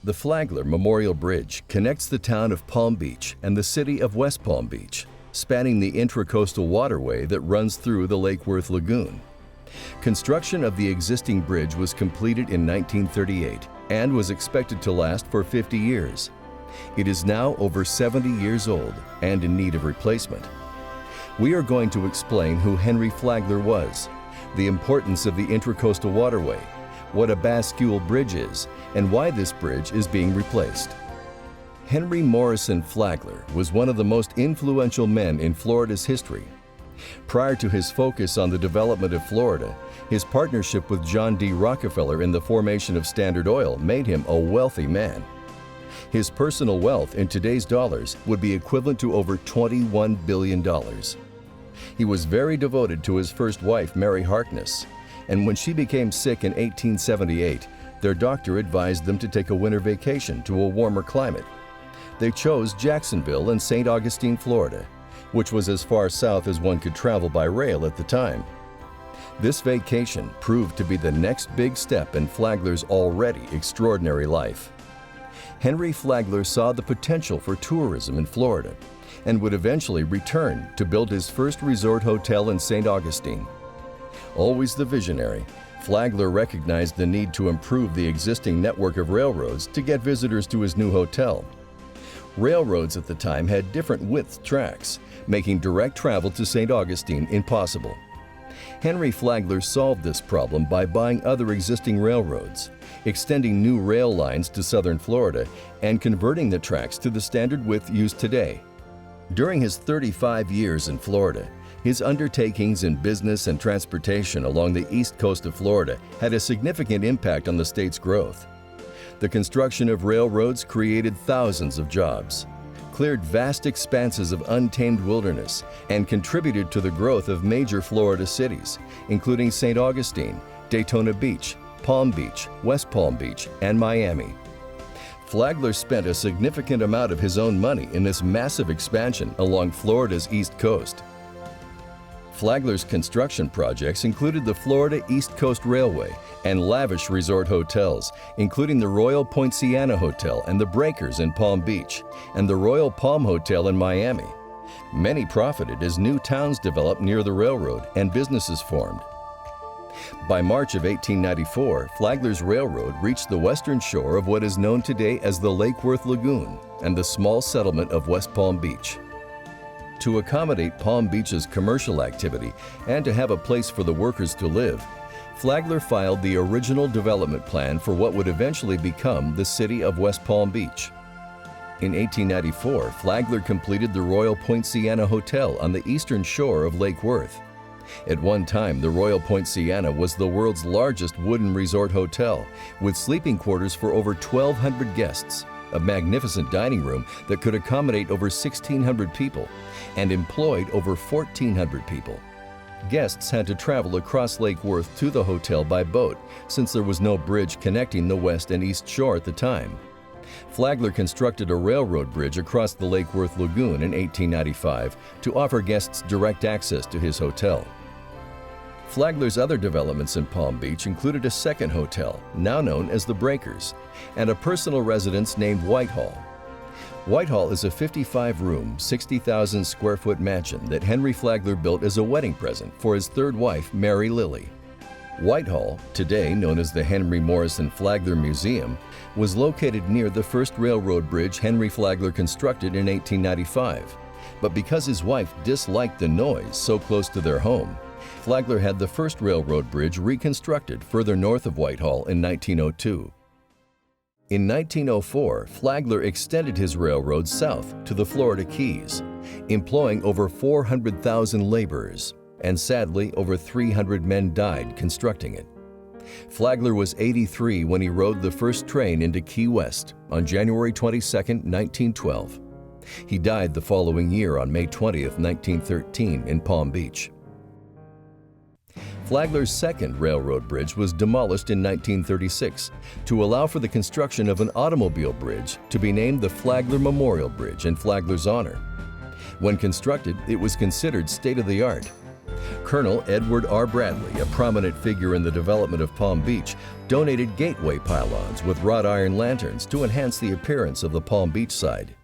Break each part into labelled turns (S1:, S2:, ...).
S1: The Flagler Memorial Bridge connects the town of Palm Beach and the city of West Palm Beach, spanning the intracoastal waterway that runs through the Lake Worth Lagoon. Construction of the existing bridge was completed in 1938 and was expected to last for 50 years. It is now over 70 years old and in need of replacement. We are going to explain who Henry Flagler was, the importance of the intracoastal waterway, what a bascule bridge is, and why this bridge is being replaced. Henry Morrison Flagler was one of the most influential men in Florida's history. Prior to his focus on the development of Florida, his partnership with John D. Rockefeller in the formation of Standard Oil made him a wealthy man. His personal wealth in today's dollars would be equivalent to over $21 billion. He was very devoted to his first wife, Mary Harkness, and when she became sick in 1878, their doctor advised them to take a winter vacation to a warmer climate. They chose Jacksonville in St. Augustine, Florida, which was as far south as one could travel by rail at the time. This vacation proved to be the next big step in Flagler's already extraordinary life. Henry Flagler saw the potential for tourism in Florida and would eventually return to build his first resort hotel in St. Augustine. Always the visionary, Flagler recognized the need to improve the existing network of railroads to get visitors to his new hotel. Railroads at the time had different width tracks, making direct travel to St. Augustine impossible. Henry Flagler solved this problem by buying other existing railroads, extending new rail lines to southern Florida, and converting the tracks to the standard width used today. During his 35 years in Florida, his undertakings in business and transportation along the east coast of Florida had a significant impact on the state's growth. The construction of railroads created thousands of jobs, cleared vast expanses of untamed wilderness, and contributed to the growth of major Florida cities, including St. Augustine, Daytona Beach, Palm Beach, West Palm Beach, and Miami. Flagler spent a significant amount of his own money in this massive expansion along Florida's east coast. Flagler's construction projects included the Florida East Coast Railway and lavish resort hotels, including the Royal Poinciana Hotel and the Breakers in Palm Beach, and the Royal Palm Hotel in Miami. Many profited as new towns developed near the railroad and businesses formed. By March of 1894, Flagler's railroad reached the western shore of what is known today as the Lake Worth Lagoon and the small settlement of West Palm Beach. To accommodate Palm Beach's commercial activity and to have a place for the workers to live, Flagler filed the original development plan for what would eventually become the city of West Palm Beach. In 1894, Flagler completed the Royal Poinciana Hotel on the eastern shore of Lake Worth. At one time, the Royal Poinciana was the world's largest wooden resort hotel, with sleeping quarters for over 1,200 guests, a magnificent dining room that could accommodate over 1,600 people, and employed over 1,400 people. Guests had to travel across Lake Worth to the hotel by boat, since there was no bridge connecting the west and east shore at the time. Flagler constructed a railroad bridge across the Lake Worth Lagoon in 1895 to offer guests direct access to his hotel. Flagler's other developments in Palm Beach included a second hotel, now known as the Breakers, and a personal residence named Whitehall. Whitehall is a 55-room, 60,000 square foot mansion that Henry Flagler built as a wedding present for his third wife, Mary Lilly. Whitehall, today known as the Henry Morrison Flagler Museum, was located near the first railroad bridge Henry Flagler constructed in 1895. But because his wife disliked the noise so close to their home, Flagler had the first railroad bridge reconstructed further north of Whitehall in 1902. In 1904, Flagler extended his railroad south to the Florida Keys, employing over 400,000 laborers, and sadly, over 300 men died constructing it. Flagler was 83 when he rode the first train into Key West on January 22, 1912. He died the following year on May 20, 1913 in Palm Beach. Flagler's second railroad bridge was demolished in 1936 to allow for the construction of an automobile bridge to be named the Flagler Memorial Bridge in Flagler's honor. When constructed, it was considered state-of-the-art. Colonel Edward R. Bradley, a prominent figure in the development of Palm Beach, donated gateway pylons with wrought iron lanterns to enhance the appearance of the Palm Beach side.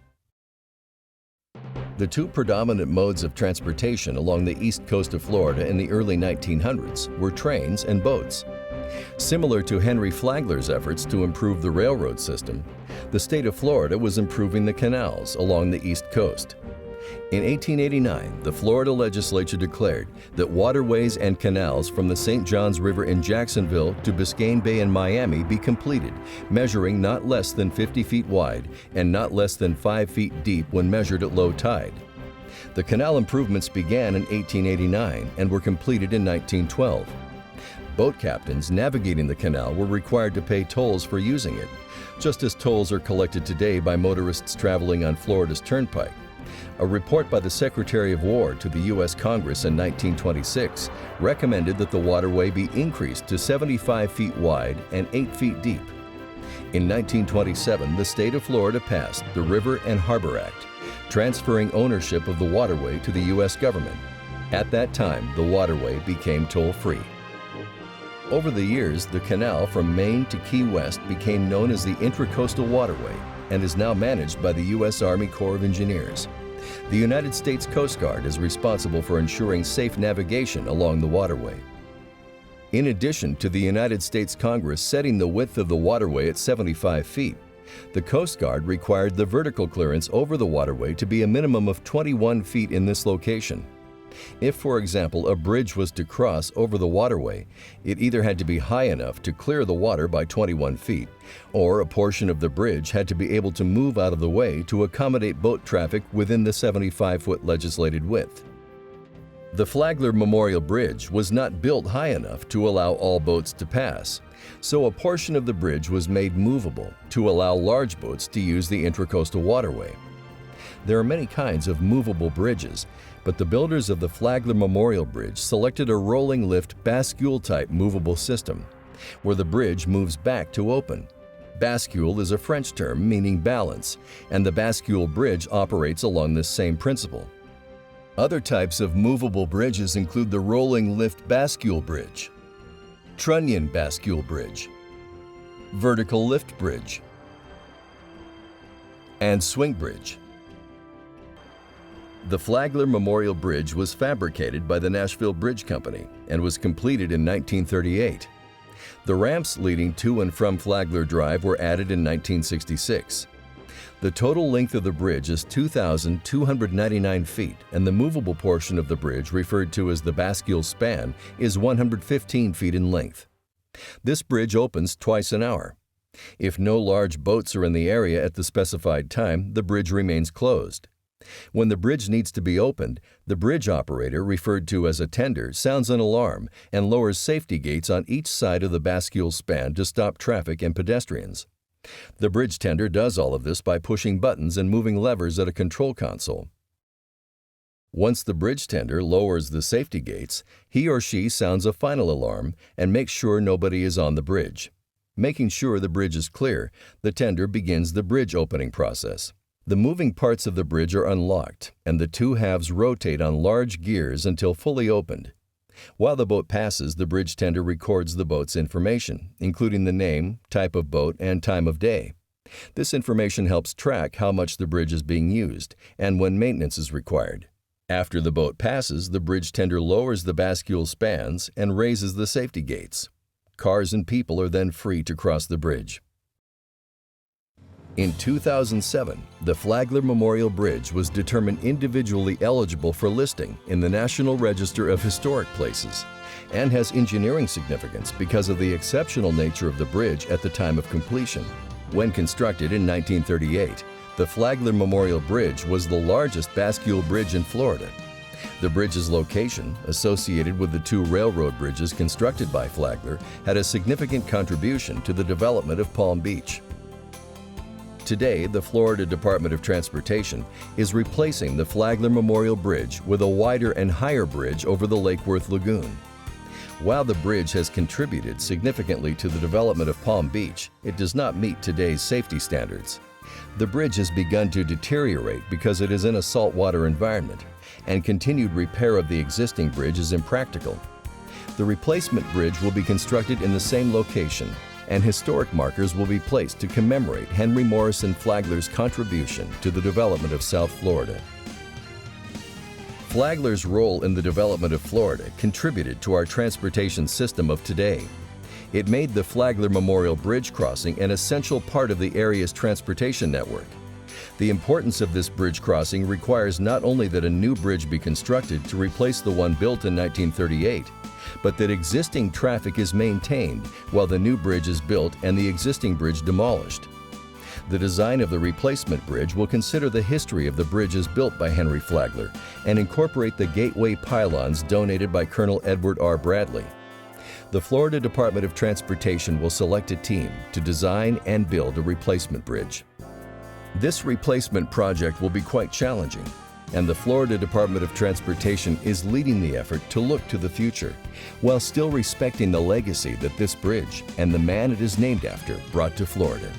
S1: The two predominant modes of transportation along the east coast of Florida in the early 1900s were trains and boats. Similar to Henry Flagler's efforts to improve the railroad system, the state of Florida was improving the canals along the east coast. In 1889, the Florida legislature declared that waterways and canals from the St. Johns River in Jacksonville to Biscayne Bay in Miami be completed, measuring not less than 50 feet wide and not less than 5 feet deep when measured at low tide. The canal improvements began in 1889 and were completed in 1912. Boat captains navigating the canal were required to pay tolls for using it, just as tolls are collected today by motorists traveling on Florida's turnpike. A report by the Secretary of War to the U.S. Congress in 1926 recommended that the waterway be increased to 75 feet wide and 8 feet deep. In 1927, the state of Florida passed the River and Harbor Act, transferring ownership of the waterway to the U.S. government. At that time, the waterway became toll-free. Over the years, the canal from Maine to Key West became known as the Intracoastal Waterway and is now managed by the U.S. Army Corps of Engineers. The United States Coast Guard is responsible for ensuring safe navigation along the waterway. In addition to the United States Congress setting the width of the waterway at 75 feet, the Coast Guard required the vertical clearance over the waterway to be a minimum of 21 feet in this location. If, for example, a bridge was to cross over the waterway, it either had to be high enough to clear the water by 21 feet, or a portion of the bridge had to be able to move out of the way to accommodate boat traffic within the 75-foot legislated width. The Flagler Memorial Bridge was not built high enough to allow all boats to pass, so a portion of the bridge was made movable to allow large boats to use the Intracoastal Waterway. There are many kinds of movable bridges, but the builders of the Flagler Memorial Bridge selected a rolling lift bascule-type movable system, where the bridge moves back to open. Bascule is a French term meaning balance, and the bascule bridge operates along this same principle. Other types of movable bridges include the rolling lift bascule bridge, trunnion bascule bridge, vertical lift bridge, and swing bridge. The Flagler Memorial Bridge was fabricated by the Nashville Bridge Company and was completed in 1938. The ramps leading to and from Flagler Drive were added in 1966. The total length of the bridge is 2,299 feet, and the movable portion of the bridge, referred to as the bascule span, is 115 feet in length. This bridge opens twice an hour. If no large boats are in the area at the specified time, the bridge remains closed. When the bridge needs to be opened, the bridge operator, referred to as a tender, sounds an alarm and lowers safety gates on each side of the bascule span to stop traffic and pedestrians. The bridge tender does all of this by pushing buttons and moving levers at a control console. Once the bridge tender lowers the safety gates, he or she sounds a final alarm and makes sure nobody is on the bridge. Making sure the bridge is clear, the tender begins the bridge opening process. The moving parts of the bridge are unlocked, and the two halves rotate on large gears until fully opened. While the boat passes, the bridge tender records the boat's information, including the name, type of boat, and time of day. This information helps track how much the bridge is being used and when maintenance is required. After the boat passes, the bridge tender lowers the bascule spans and raises the safety gates. Cars and people are then free to cross the bridge. In 2007, the Flagler Memorial Bridge was determined individually eligible for listing in the National Register of Historic Places and has engineering significance because of the exceptional nature of the bridge at the time of completion. When constructed in 1938, the Flagler Memorial Bridge was the largest bascule bridge in Florida. The bridge's location, associated with the two railroad bridges constructed by Flagler, had a significant contribution to the development of Palm Beach. Today, the Florida Department of Transportation is replacing the Flagler Memorial Bridge with a wider and higher bridge over the Lake Worth Lagoon. While the bridge has contributed significantly to the development of Palm Beach, it does not meet today's safety standards. The bridge has begun to deteriorate because it is in a saltwater environment, and continued repair of the existing bridge is impractical. The replacement bridge will be constructed in the same location, and historic markers will be placed to commemorate Henry Morrison Flagler's contribution to the development of South Florida. Flagler's role in the development of Florida contributed to our transportation system of today. It made the Flagler Memorial Bridge crossing an essential part of the area's transportation network. The importance of this bridge crossing requires not only that a new bridge be constructed to replace the one built in 1938, but that existing traffic is maintained while the new bridge is built and the existing bridge demolished. The design of the replacement bridge will consider the history of the bridges built by Henry Flagler and incorporate the gateway pylons donated by Colonel Edward R. Bradley. The Florida Department of Transportation will select a team to design and build a replacement bridge. This replacement project will be quite challenging, and the Florida Department of Transportation is leading the effort to look to the future, while still respecting the legacy that this bridge and the man it is named after brought to Florida.